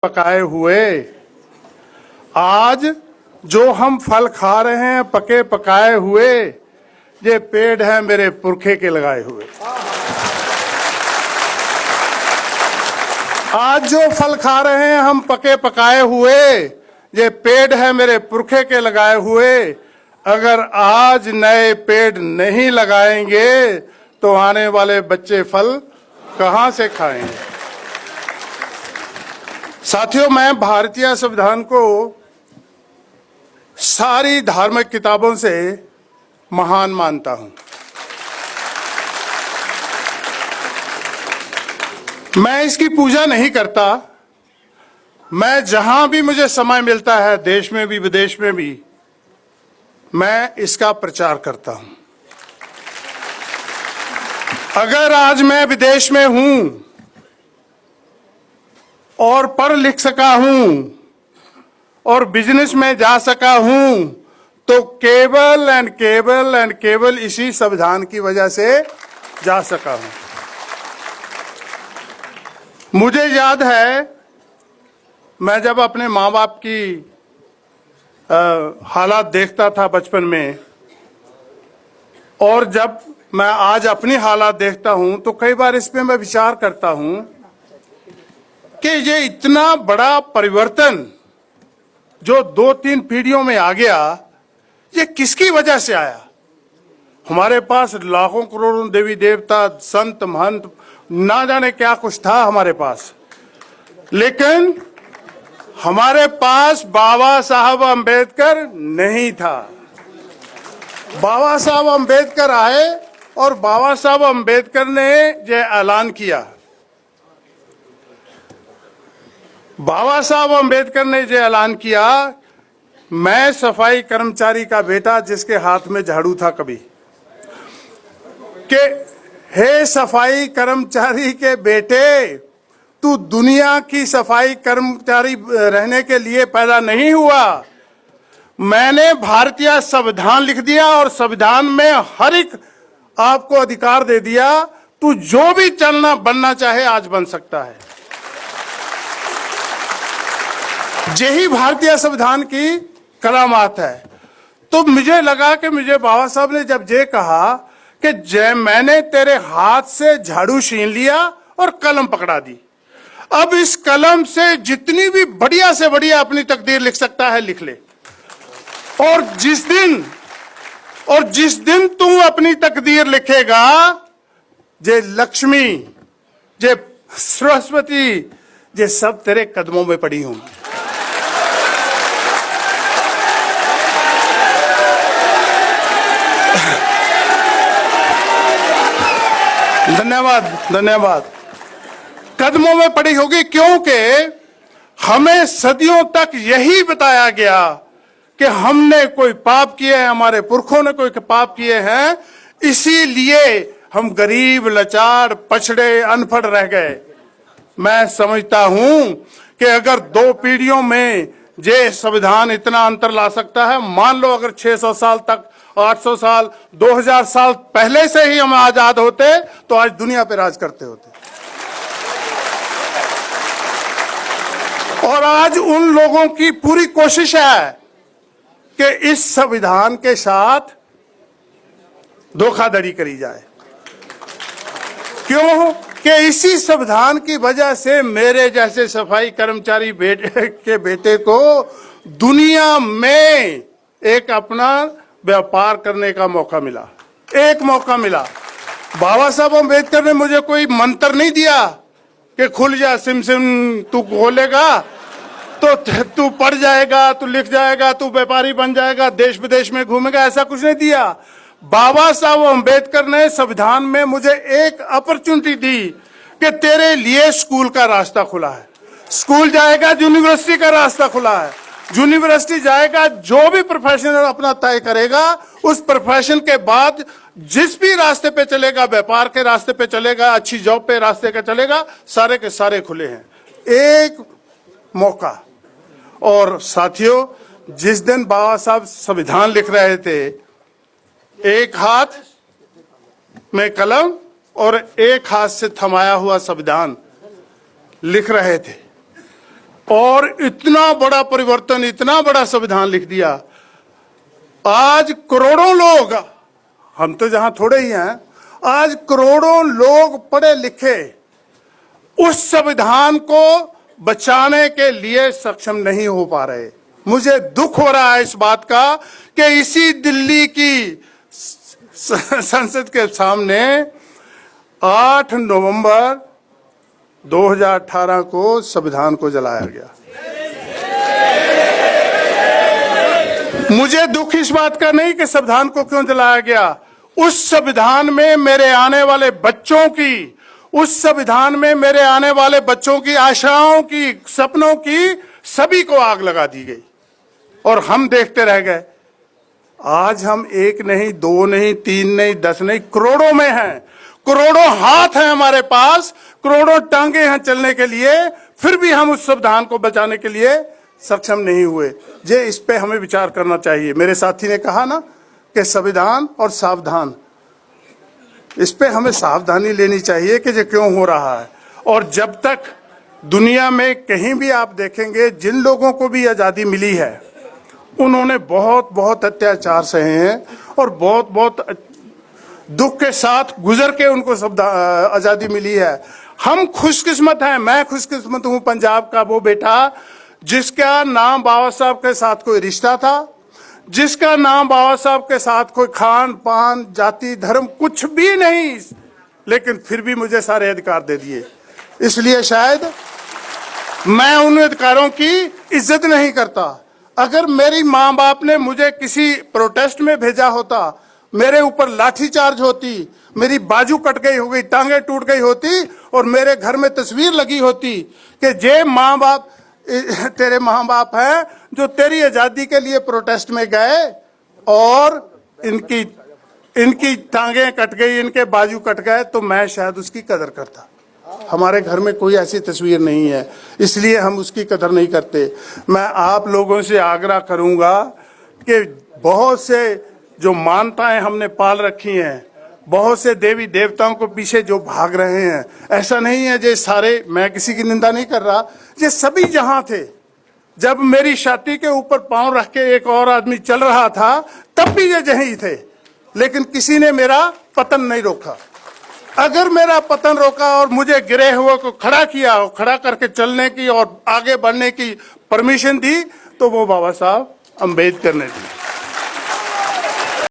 पकाए हुए। आज जो हम फल खा रहे हैं पके पकाए हुए, ये पेड़ है मेरे पुरखे के लगाए हुए। आज जो फल खा रहे हैं हम पके पकाए हुए, ये पेड़ है मेरे पुरखे के लगाए हुए। अगर आज नए पेड़ नहीं लगाएंगे तो आने वाले बच्चे फल कहां से खाएंगे। साथियों, मैं भारतीय संविधान को सारी धार्मिक किताबों से महान मानता हूं। मैं इसकी पूजा नहीं करता। मैं जहां भी मुझे समय मिलता है, देश में भी विदेश में भी, मैं इसका प्रचार करता हूं। अगर आज मैं विदेश में हूं और पढ़ लिख सका हूं और बिजनेस में जा सका हूं, तो केवल इसी संविधान की वजह से जा सका हूं। मुझे याद है, मैं जब अपने माँ बाप की हालात देखता था बचपन में, और जब मैं आज अपनी हालात देखता हूं, तो कई बार इस पे मैं विचार करता हूं कि ये इतना बड़ा परिवर्तन जो 2-3 पीढ़ियों में आ गया, ये किसकी वजह से आया। हमारे पास लाखों करोड़ों देवी देवता, संत महंत, ना जाने क्या कुछ था हमारे पास, लेकिन हमारे पास बाबा साहब अंबेडकर नहीं था। बाबा साहब अंबेडकर आए और बाबा साहब अंबेडकर ने ये ऐलान किया। बाबा साहब अंबेडकर ने जो ऐलान किया, मैं सफाई कर्मचारी का बेटा जिसके हाथ में झाड़ू था कभी, कि हे सफाई कर्मचारी के बेटे, तू दुनिया की सफाई कर्मचारी रहने के लिए पैदा नहीं हुआ। मैंने भारतीय संविधान लिख दिया और संविधान में हर एक आपको अधिकार दे दिया। तू जो भी चलना बनना चाहे आज बन सकता है। यही भारतीय संविधान की करामात है। तो मुझे लगा कि मुझे बाबा साहब ने जब ये कहा कि जय मैंने तेरे हाथ से झाड़ू छीन लिया और कलम पकड़ा दी, अब इस कलम से जितनी भी बढ़िया से बढ़िया अपनी तकदीर लिख सकता है लिख ले। और जिस दिन तू अपनी तकदीर लिखेगा, जे लक्ष्मी, जे सरस्वती, ये सब तेरे कदमों में पड़ी होंगी। धन्यवाद। कदमों में पड़ी होगी, क्योंकि हमें सदियों तक यही बताया गया कि हमने कोई पाप किए हैं, हमारे पुरखों ने कोई पाप किए हैं, इसीलिए हम गरीब, लाचार, पछड़े, अनपढ़ रह गए। मैं समझता हूं कि अगर 2 पीढ़ियों में ये संविधान इतना अंतर ला सकता है, मान लो अगर 600 साल तक, 800 साल, 2000 साल पहले से ही हम आजाद होते, तो आज दुनिया पे राज करते होते। और आज उन लोगों की पूरी कोशिश है कि इस संविधान के साथ धोखाधड़ी करी जाए। क्यों? कि इसी संविधान की वजह से मेरे जैसे सफाई कर्मचारी के बेटे को दुनिया में एक अपना व्यापार करने का मौका मिला, एक मौका मिला। बाबा साहब अंबेडकर ने मुझे कोई मंत्र नहीं दिया कि खुल जा सिम सिम, तू खोलेगा तो तू पढ़ जाएगा, तू लिख जाएगा, तू व्यापारी बन जाएगा, देश विदेश में घूमेगा, ऐसा कुछ नहीं दिया। बाबा साहब अंबेडकर ने संविधान में मुझे एक अपॉर्चुनिटी दी कि तेरे लिए स्कूल का रास्ता खुला है। स्कूल जाएगा, यूनिवर्सिटी का रास्ता खुला है। यूनिवर्सिटी जाएगा, जो भी प्रोफेशन अपना तय करेगा, उस प्रोफेशन के बाद जिस भी रास्ते पे चलेगा, व्यापार के रास्ते पे चलेगा, अच्छी जॉब पे रास्ते का चलेगा, सारे के सारे खुले हैं। एक मौका। और साथियों, जिस दिन बाबा साहब संविधान लिख रहे थे, एक हाथ में कलम और एक हाथ से थमाया हुआ संविधान लिख रहे थे, और इतना बड़ा परिवर्तन, इतना बड़ा संविधान लिख दिया। आज करोड़ों लोग, हम तो जहां थोड़े ही हैं, आज करोड़ों लोग पढ़े लिखे उस संविधान को बचाने के लिए सक्षम नहीं हो पा रहे। मुझे दुख हो रहा है इस बात का कि इसी दिल्ली की संसद के सामने 8 नवंबर 2018 को संविधान को जलाया गया। मुझे दुख इस बात का नहीं कि संविधान को क्यों जलाया गया, उस संविधान में मेरे आने वाले बच्चों की, उस संविधान में मेरे आने वाले बच्चों की आशाओं की, सपनों की, सभी को आग लगा दी गई और हम देखते रह गए। आज हम 1 नहीं, 2 नहीं, 3 नहीं, 10 नहीं, करोड़ों में हैं। करोड़ों हाथ हैं हमारे पास, करोड़ों टांगे हैं चलने के लिए, फिर भी हम उस संविधान को बचाने के लिए सक्षम नहीं हुए। जे इस पे हमें विचार करना चाहिए। मेरे साथी ने कहा ना कि संविधान और सावधान, इस पे हमें सावधानी लेनी चाहिए कि ये क्यों हो रहा है। और जब तक दुनिया में कहीं भी आप देखेंगे, जिन लोगों को भी आज़ादी मिली है उन्होंने बहुत बहुत अत्याचार सहे हैं और बहुत बहुत दुख के साथ गुजर के उनको आज़ादी मिली है। हम खुशकिस्मत हैं, मैं खुशकिस्मत हूं, पंजाब का वो बेटा जिसका नाम बाबा साहब के साथ कोई रिश्ता था, जिसका नाम बाबा साहब के साथ कोई खान पान, जाति, धर्म कुछ भी नहीं, लेकिन फिर भी मुझे सारे अधिकार दे दिए। इसलिए शायद मैं उन अधिकारों की इज्जत नहीं करता। अगर मेरी माँ बाप ने मुझे किसी प्रोटेस्ट में भेजा होता, मेरे ऊपर लाठीचार्ज होती, मेरी बाजू कट गई हो गई, टांगे टूट गई होती और मेरे घर में तस्वीर लगी होती कि जे माँ बाप, तेरे माँ बाप हैं जो तेरी आजादी के लिए प्रोटेस्ट में गए और इनकी टांगे कट गई, इनके बाजू कट गए, तो मैं शायद उसकी कदर करता। हमारे घर में कोई ऐसी तस्वीर नहीं है, इसलिए हम उसकी कदर नहीं करते। मैं आप लोगों से आग्रह करूंगा कि बहुत से जो मान्यताएं हमने पाल रखी हैं, बहुत से देवी देवताओं को पीछे जो भाग रहे हैं, ऐसा नहीं है जे सारे, मैं किसी की निंदा नहीं कर रहा, ये सभी जहां थे। जब मेरी छाती के ऊपर पांव रख के एक और आदमी चल रहा था, तब भी ये यहीं थे, लेकिन किसी ने मेरा पतन नहीं रोका। अगर मेरा पतन रोका और मुझे गिरे हुए को खड़ा किया, खड़ा करके चलने की और आगे बढ़ने की परमिशन दी, तो वो बाबा साहब अम्बेडकर ने दी।